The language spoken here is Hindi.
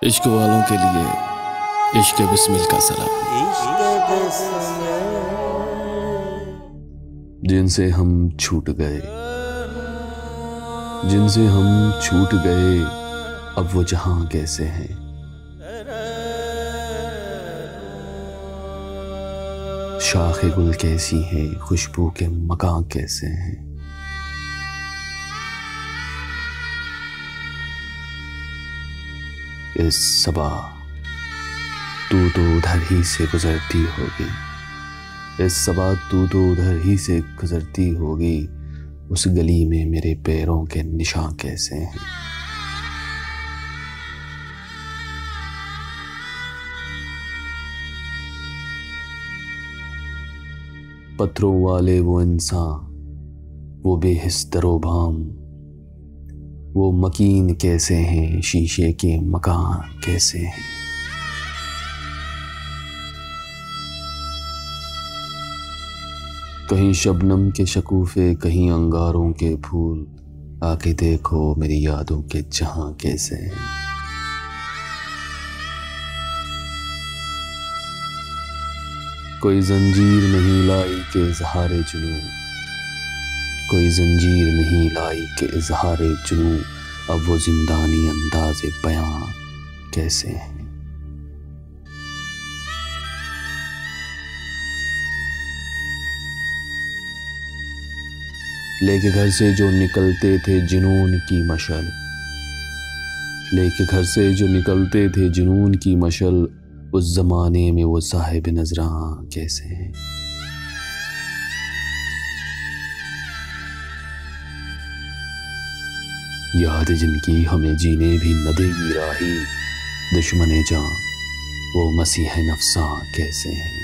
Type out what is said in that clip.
इश्क वालों के लिए इश्क बिस्मिल का सलाम। जिनसे हम छूट गए, जिनसे हम छूट गए, अब वो जहां कैसे हैं। शाखे गुल कैसी है, खुशबू के मकान कैसे हैं। इस सबा तू तो उधर ही से गुजरती होगी, इस सबा तू तो उधर ही से गुजरती होगी। उस गली में मेरे पैरों के निशान कैसे हैं। पत्थरों वाले वो इंसान, वो बेहिस दरोबाम, वो मकीन कैसे हैं, शीशे के मकान कैसे हैं। कहीं शबनम के शकूफे, कहीं अंगारों के फूल, आके देखो मेरी यादों के जहां कैसे हैं। कोई जंजीर नहीं लाई के इज़हारे जुनून, कोई जंजीर नहीं लाई के इज़हारे जुनून, अब वो जिंदानी अंदाज़े बयां कैसे हैं। लेके घर से जो निकलते थे जुनून की मशल, लेके घर से जो निकलते थे जुनून की मशल, उस जमाने में वो साहिब नजरां कैसे हैं। याद जिनकी हमें जीने भी न देगी राही, दुश्मने जान वो मसीह नफ्सा कैसे हैं।